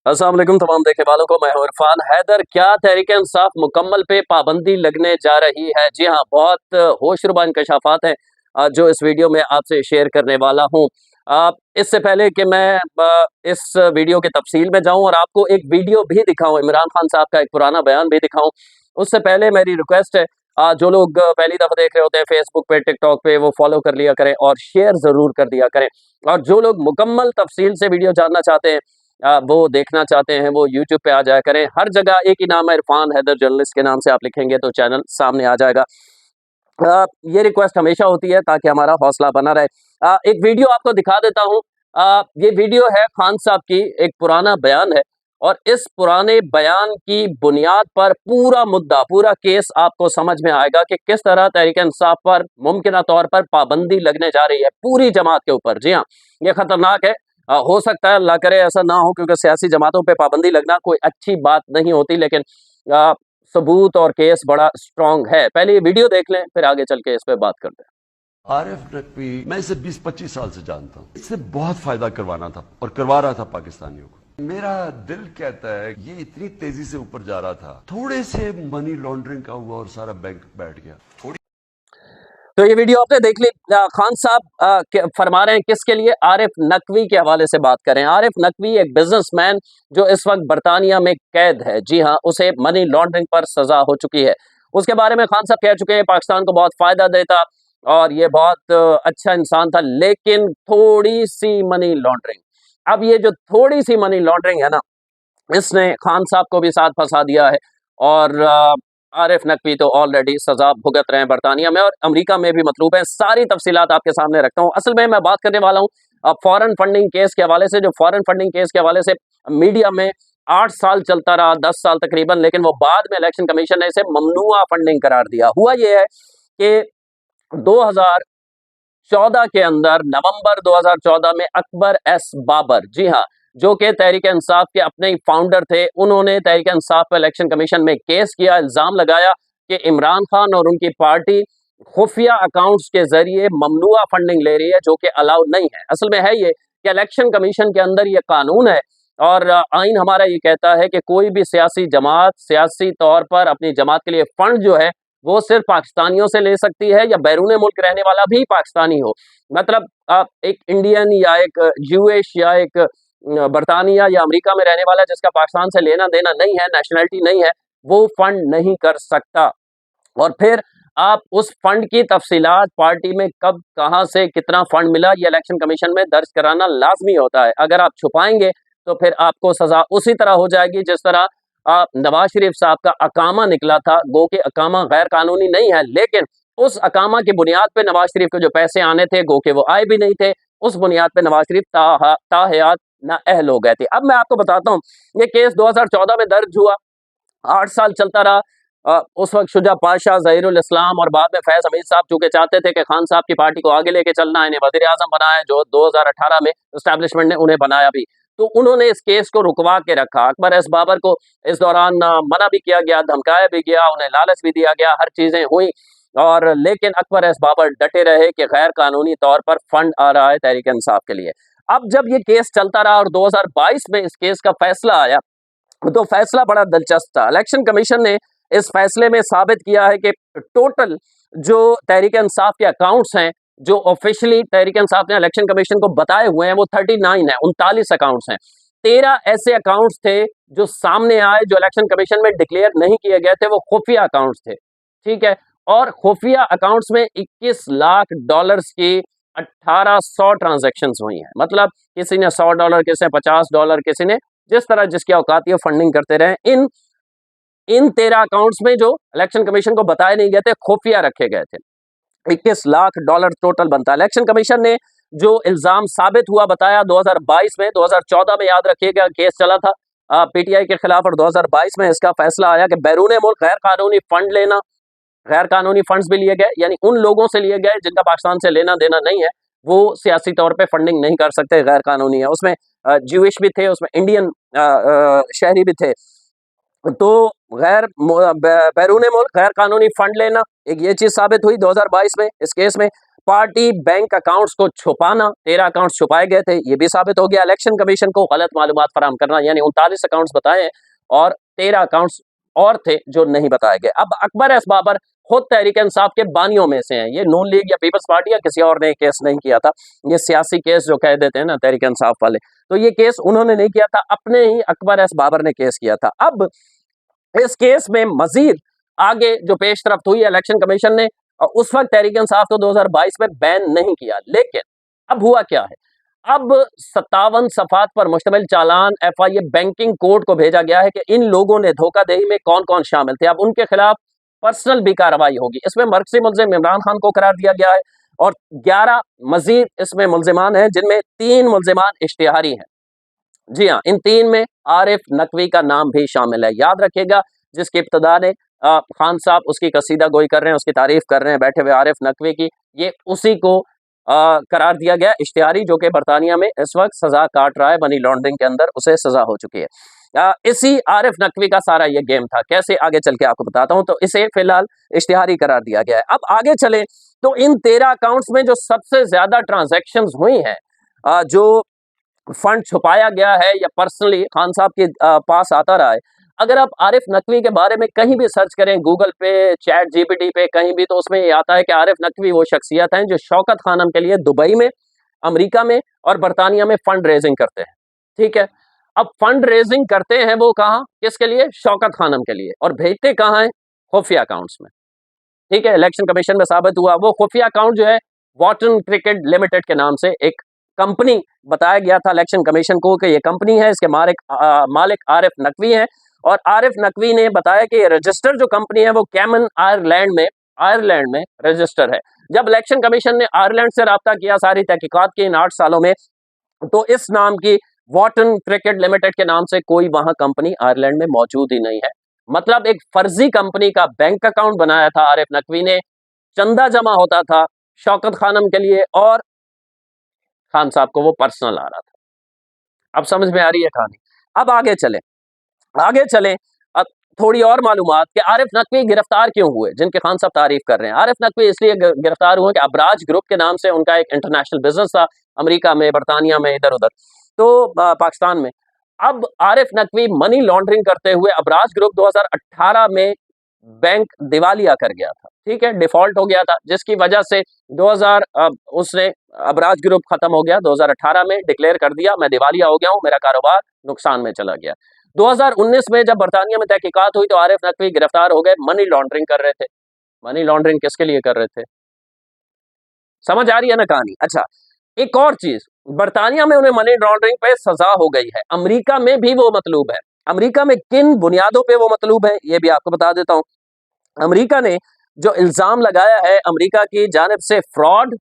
अस्सलाम वालेकुम तमाम देखने वालों को। मैं हूं इरफान हैदर। क्या तहरीक इंसाफ मुकम्मल पे पाबंदी लगने जा रही है? जी हाँ, बहुत होशरुबा इंकशाफात हैं जो इस वीडियो में आपसे शेयर करने वाला हूं। इससे पहले कि मैं इस वीडियो की तफसील में जाऊं और आपको एक वीडियो भी दिखाऊं, इमरान खान साहब का एक पुराना बयान भी दिखाऊं, उससे पहले मेरी रिक्वेस्ट है, जो लोग पहली दफ़ा देख रहे होते हैं फेसबुक पे, टिकटॉक पे, वो फॉलो कर लिया करें और शेयर ज़रूर कर दिया करें। और जो लोग मुकम्मल तफसील से वीडियो जानना चाहते हैं, वो देखना चाहते हैं, वो यूट्यूब पे आ जाया करें। हर जगह एक ही नाम है, इरफान हैदर जर्नलिस्ट के नाम से आप लिखेंगे तो चैनल सामने आ जाएगा। ये रिक्वेस्ट हमेशा होती है ताकि हमारा हौसला बना रहे। एक वीडियो आपको दिखा देता हूँ। ये वीडियो है खान साहब की, एक पुराना बयान है और इस पुराने बयान की बुनियाद पर पूरा मुद्दा, पूरा केस आपको समझ में आएगा कि किस तरह तहरीक इंसाफ पर मुमकिना तौर पर पाबंदी लगने जा रही है पूरी जमात के ऊपर। जी हाँ, ये खतरनाक है। हो सकता है अल्लाह करे ऐसा ना हो, क्योंकि सियासी जमातों पे पाबंदी लगना कोई अच्छी बात नहीं होती, लेकिन अ, सबूत और केस बड़ा स्ट्रांग है। पहले ये वीडियो देख लें, फिर आगे चल के इस पे बात करते हैं। आरिफ नकवी, मैं इसे 20-25 साल से जानता हूँ। इससे बहुत फायदा करवाना था और करवा रहा था पाकिस्तानियों को। मेरा दिल कहता है ये इतनी तेजी से ऊपर जा रहा था, थोड़े से मनी लॉन्ड्रिंग का हुआ और सारा बैंक बैठ गया। तो ये वीडियो आपने देख ली। खान साहब फरमा रहे हैं किसके लिए? आरिफ नकवी के हवाले से बात करें। आरिफ नकवी एक बिजनेसमैन जो इस वक्त बरतानिया में कैद है। जी हाँ, उसे मनी लॉन्ड्रिंग पर सजा हो चुकी है। उसके बारे में खान साहब कह चुके हैं पाकिस्तान को बहुत फायदा देता और ये बहुत अच्छा इंसान था, लेकिन थोड़ी सी मनी लॉन्ड्रिंग। अब ये जो थोड़ी सी मनी लॉन्ड्रिंग है ना, इसने खान साहब को भी साथ फंसा दिया है और आरिफ नकवी तो ऑलरेडी सजा भुगत रहे हैं बरतानिया में और अमेरिका में भी मतलूब है। सारी तफसीलात आपके सामने रखता हूँ। असल में मैं बात करने वाला हूँ फॉरेन फंडिंग केस के हवाले से, जो फॉरेन फंडिंग केस के हवाले से मीडिया में 8 साल चलता रहा, 10 साल तकरीबन, लेकिन वो बाद में इलेक्शन कमीशन ने इसे ममनुआ फंडिंग करार दिया। हुआ ये है कि 2014 के अंदर, नवंबर 2014 में अकबर एस बाबर, जी हाँ, जो कि तहरीक इंसाफ के अपने ही फाउंडर थे, उन्होंने तहरीक इंसाफ पर इलेक्शन कमीशन में केस किया, इल्जाम लगाया कि इमरान खान और उनकी पार्टी खुफिया अकाउंट्स के जरिए ममनुआ फंडिंग ले रही है, जो कि अलाउड नहीं है। असल में है ये कि इलेक्शन कमीशन के अंदर ये कानून है और आइन हमारा ये कहता है कि कोई भी सियासी जमात सियासी तौर पर अपनी जमात के लिए फंड जो है वो सिर्फ पाकिस्तानियों से ले सकती है, या बैरून मुल्क रहने वाला भी पाकिस्तानी हो। मतलब आप एक इंडियन या एक यूएश या एक बरतानिया या अमेरिका में रहने वाला जिसका पाकिस्तान से लेना देना नहीं है, नेशनैलिटी नहीं है, वो फंड नहीं कर सकता। और फिर आप उस फंड की तफसीलात, पार्टी में कब, कहाँ से कितना फंड मिला, ये इलेक्शन कमीशन में दर्ज कराना लाजमी होता है। अगर आप छुपाएंगे तो फिर आपको सजा उसी तरह हो जाएगी जिस तरह नवाज शरीफ साहब का अकामा निकला था। गो के अकामा गैर कानूनी नहीं है, लेकिन उस अकामा की बुनियाद पे नवाज शरीफ को जो पैसे आने थे, गो के वो आए भी नहीं थे, उस बुनियाद पे नवाज शरीफ ताहयात नाअहल हो गए थे। अब मैं आपको बताता हूँ, ये केस 2014 में दर्ज हुआ, 8 साल चलता रहा। उस वक्त शुजा पाशा, ज़हीरुल इस्लाम और बाद में फैज हमीद साहब चूंकि चाहते थे कि खान साहब की पार्टी को आगे लेके चलना है, इन्हें वजीर आजम बनाया, जो 2018 में इस्टेब्लिशमेंट ने उन्हें बनाया भी, तो उन्होंने इस केस को रुकवा के रखा। अकबर एस बाबर को इस दौरान मना भी किया गया, धमकाया भी गया, उन्हें लालच भी दिया गया, हर चीजें हुई, और लेकिन अकबर एस बाबर डटे रहे कि गैर कानूनी तौर पर फंड आ रहा है तहरीक इंसाफ के लिए। अब जब ये केस चलता रहा और 2022 में इस केस का फैसला आया, तो फैसला बड़ा दिलचस्प था। इलेक्शन कमीशन ने इस फैसले में साबित किया है कि टोटल जो तहरीक इंसाफ के अकाउंट्स हैं, जो ऑफिशियली तहरीक इंसाफ ने इलेक्शन कमीशन को बताए हुए हैं, वो 39 है, 39 अकाउंट्स हैं। 13 ऐसे अकाउंट्स थे जो सामने आए, जो इलेक्शन कमीशन में डिक्लेयर नहीं किए गए थे, वो खुफिया अकाउंट्स थे। ठीक है, और खुफिया अकाउंट्स में 21 लाख डॉलर्स की 1800 ट्रांजेक्शन हुई हैं। मतलब किसी ने $100, किसी ने $50, किसी ने जिस तरह जिसकी औकात है फंडिंग करते रहे। इन 13 अकाउंट्स में जो इलेक्शन कमीशन को बताए नहीं गए थे, खुफिया रखे गए थे। 21 लाख डॉलर टोटल बनता है। इलेक्शन कमीशन ने जो इल्जाम साबित हुआ बताया 2022 में, 2014 में याद रखिएगा केस चला था पीटीआई के खिलाफ, और 2022 में इसका फैसला आया कि बैरून मुल्क गैर कानूनी फंड लेना, गैर कानूनी फंड्स भी लिए गए, यानी उन लोगों से लिए गए जिनका पाकिस्तान से लेना देना नहीं है, वो सियासी तौर पे फंडिंग नहीं कर सकते, गैर कानूनी है। उसमें ज्यूइश भी थे, उसमें इंडियन शहरी भी थे। तो बैरून मुल्क गैर कानूनी फंड लेना, एक ये चीज साबित हुई 2022 में इस केस में। पार्टी बैंक अकाउंट्स को छुपाना, 13 अकाउंट्स छुपाए गए थे, ये भी साबित हो गया। इलेक्शन कमीशन को गलत मालूमात फराहम करना, यानी 39 अकाउंट्स बताए और 13 अकाउंट्स और थे जो नहीं बताए गए। अब अकबर एस बाबर खुद तहरीक इंसाफ के बानियों में से हैं। ये नून लीग या पीपल्स पार्टी या किसी और ने केस नहीं किया था। ये सियासी केस जो कह देते हैं ना तहरीक इंसाफ वाले, तो ये केस उन्होंने नहीं किया था, अपने ही अकबर एस बाबर ने केस किया था। अब इस केस में मजीद आगे जो पेशरफ्त हुई, इलेक्शन कमीशन ने उस वक्त तहरीक इंसाफ को 2022 में बैन नहीं किया, लेकिन अब हुआ क्या है, अब 57 सफात पर मुश्तमिल चालान FIA बैंकिंग कोर्ट को भेजा गया है कि इन लोगों ने धोखाधड़ी में कौन कौन शामिल थे। अब उनके खिलाफ पर्सनल भी कार्रवाई होगी। इसमें मरकजी मुल्जिम इमरान खान को करार दिया गया है और 11 मजीद इसमें मुल्जिमान हैं, जिनमें 3 मुल्जिमान इश्तिहारी हैं। जी हाँ, इन 3 में आरिफ नकवी का नाम भी शामिल है। याद रखिएगा, जिसकी इब्तदा ने खान साहब उसकी कसीदा गोई कर रहे हैं, उसकी तारीफ कर रहे हैं बैठे हुए आरिफ नकवी की, ये उसी को करार दिया गया इश्तिहारी, जो कि बरतानिया में इस वक्त सजा काट रहा है। मनी लॉन्ड्रिंग के अंदर उसे सजा हो चुकी है। इसी आरिफ नकवी का सारा ये गेम था। कैसे, आगे चल के आपको बताता हूं। तो इसे फिलहाल इश्तिहारी करार दिया गया है। अब आगे चले तो इन 13 अकाउंट्स में जो सबसे ज्यादा ट्रांजैक्शंस हुई हैं, जो फंड छुपाया गया है या पर्सनली खान साहब के पास आता रहा है, अगर आप आरिफ नकवी के बारे में कहीं भी सर्च करें गूगल पे, चैट GPT पे, कहीं भी, तो उसमें ये आता है कि आरिफ नकवी वो शख्सियत हैं जो शौकत खानम के लिए दुबई में, अमेरिका में और बरतानिया में फंड रेजिंग करते हैं। ठीक है, अब फंड रेजिंग करते हैं वो कहाँ, किसके लिए? शौकत खानम के लिए, और भेजते कहाँ हैं? खुफिया अकाउंट्स में। ठीक है, इलेक्शन कमीशन में साबित हुआ। वो खुफिया अकाउंट जो है वॉटन क्रिकेट लिमिटेड के नाम से एक कंपनी बताया गया था इलेक्शन कमीशन को कि ये कंपनी है, इसके मालिक आरिफ नकवी हैं। और आरिफ नकवी ने बताया कि ये रजिस्टर जो कंपनी है वो कैमन आयरलैंड में रजिस्टर है। जब इलेक्शन कमीशन ने आयरलैंड से राब्ता किया सारी तहकीकात की इन 8 सालों में, तो इस नाम की वॉटन क्रिकेट लिमिटेड के नाम से कोई वहां कंपनी आयरलैंड में मौजूद ही नहीं है। मतलब एक फर्जी कंपनी का बैंक अकाउंट बनाया था आरिफ नकवी ने, चंदा जमा होता था शौकत खानम के लिए और खान साहब को वो पर्सनल आ रहा था। अब समझ में आ रही है कहानी। अब आगे चलें। अब थोड़ी और मालूमात कि आरिफ नकवी गिरफ्तार क्यों हुए, जिनके खान साहब तारीफ कर रहे हैं। आरिफ नकवी इसलिए गिरफ्तार हुए कि अबराज ग्रुप के नाम से उनका एक इंटरनेशनल बिजनेस था, अमेरिका में, बरतानिया में, इधर उधर, तो पाकिस्तान में। अब आरिफ नकवी मनी लॉन्ड्रिंग करते हुए अबराज ग्रुप 2018 में बैंक दिवालिया कर गया था। ठीक है, डिफॉल्ट हो गया था, जिसकी वजह से उसने अबराज ग्रुप खत्म हो गया। 2018 में डिक्लेयर कर दिया, मैं दिवालिया हो गया हूं, मेरा कारोबार नुकसान में चला गया। 2019 में जब बरतानिया में तहकीकात हुई तो आरिफ नकवी गिरफ्तार हो गए। मनी लॉन्ड्रिंग कर रहे थे। मनी लॉन्ड्रिंग किसके लिए कर रहे थे? समझ आ रही है ना कहानी? अच्छा, एक और चीज, बरतानिया में उन्हें मनी लॉन्ड्रिंग पे सजा हो गई है, अमेरिका में भी वो मतलूब है। अमेरिका में किन बुनियादों पे वो मतलूब है ये भी आपको बता देता हूं। अमेरिका ने जो इल्जाम लगाया है, अमेरिका की जानिब से फ्रॉड,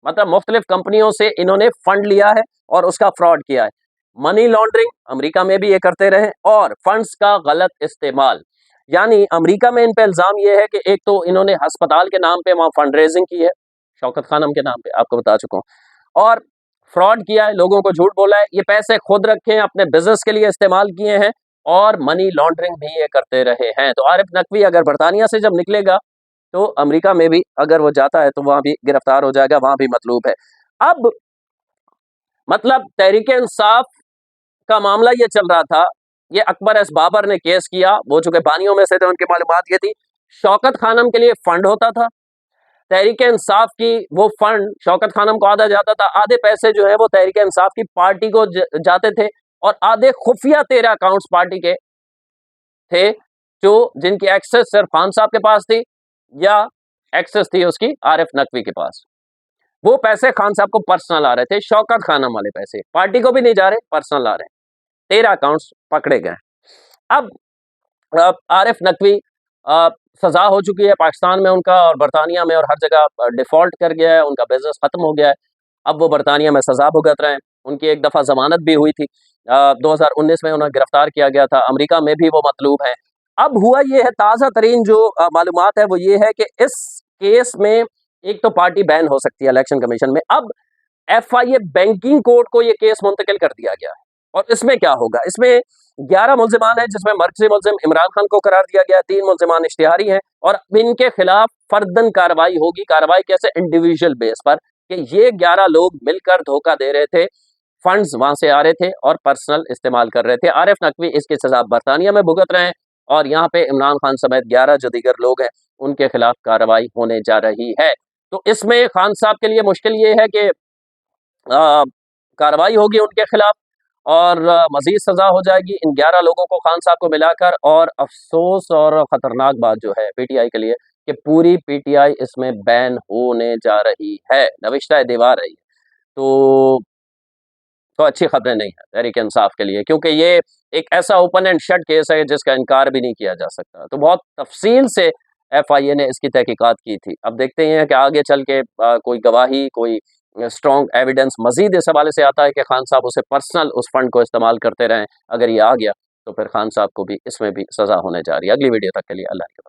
मतलब मुख्तलिफ कंपनियों से इन्होंने फंड लिया है और उसका फ्रॉड किया है। मनी लॉन्ड्रिंग अमेरिका में भी ये करते रहे और फंड्स का गलत इस्तेमाल, यानी अमेरिका में इन पे इल्जाम ये है कि एक तो इन्होंने अस्पताल के नाम पे वहां फंड रेजिंग की है, शौकत खानम के नाम पे, आपको बता चुका हूं, और फ्रॉड किया है, लोगों को झूठ बोला है, ये पैसे खुद रखे हैं, अपने बिजनेस के लिए इस्तेमाल किए हैं और मनी लॉन्ड्रिंग भी ये करते रहे हैं। तो आरिफ नकवी अगर बरतानिया से जब निकलेगा तो अमेरिका में भी अगर वो जाता है तो वहां भी गिरफ्तार हो जाएगा, वहां भी मतलूब है। अब मतलब तहरीक इंसाफ का मामला ये चल रहा था, ये अकबर एस बाबर ने केस किया, वो चूंकि बानियों में से थे, उनकी मालूमात ये थी, शौकत खानम के लिए फंड होता था, तहरीक इंसाफ की वो फंड शौकत खानम को आधा जाता था, आधे पैसे जो है वो तहरीक इंसाफ की पार्टी को जाते थे और आधे खुफिया 13 अकाउंट्स पार्टी के थे, जो जिनकी एक्सेस सिर्फ खान साहब के पास थी या एक्सेस थी उसकी आरिफ नकवी के पास। वो पैसे खान साहब को पर्सनल आ रहे थे, शौकत खानम वाले पैसे पार्टी को भी नहीं जा रहे, पर्सनल आ रहे हैं। 13 अकाउंट्स पकड़े गए। अब आरिफ नकवी सजा हो चुकी है पाकिस्तान में उनका, और बरतानिया में और हर जगह डिफॉल्ट कर गया है, उनका बिजनेस खत्म हो गया है। अब वो बरतानिया में सजा भुगत रहे हैं। उनकी एक दफा जमानत भी हुई थी, 2019 में उन्हें गिरफ्तार किया गया था, अमेरिका में भी वो मतलूब है। अब हुआ ये है, ताज़ा तरीन जो मालूमात है वो ये है कि इस केस में एक तो पार्टी बैन हो सकती है इलेक्शन कमीशन में। अब FIA बैंकिंग कोर्ट को ये केस मुंतकिल कर दिया गया है और इसमें क्या होगा, इसमें 11 मुल्जिमान हैं, जिसमें मरकजी मुल्जिम इमरान खान को करार दिया गया, 3 मुल्जिमान इश्तिहारी हैं और इनके खिलाफ फर्दन कार्रवाई होगी। कार्रवाई कैसे? इंडिविजुअल बेस पर, कि ये 11 लोग मिलकर धोखा दे रहे थे, फंड्स वहां से आ रहे थे और पर्सनल इस्तेमाल कर रहे थे। आरिफ नकवी इसकी सजा बरतानिया में भुगत रहे हैं और यहाँ पे इमरान खान समेत 11 जो दीगर लोग हैं उनके खिलाफ कार्रवाई होने जा रही है। तो इसमें खान साहब के लिए मुश्किल ये है कि कार्रवाई होगी उनके खिलाफ और मजीद सजा हो जाएगी इन 11 लोगों को खान साहब को मिलाकर। और अफसोस और खतरनाक बात जो है पीटीआई के लिए कि पूरी पीटीआई इसमें बैन होने जा रही है, नविश्ता दीवार है ये। तो अच्छी खबरें नहीं है तहरीक इंसाफ के लिए, क्योंकि ये एक ऐसा ओपन एंड शट केस है जिसका इनकार भी नहीं किया जा सकता। तो बहुत तफसील से एफआईए ने इसकी तहकीकात की थी। अब देखते हैं कि आगे चल के कोई गवाही, कोई स्ट्रॉन्ग एविडेंस मजीद इस हवाले से आता है कि खान साहब उसे पर्सनल उस फंड को इस्तेमाल करते रहें। अगर ये आ गया तो फिर खान साहब को भी इसमें भी सजा होने जा रही है। अगली वीडियो तक के लिए अल्लाह के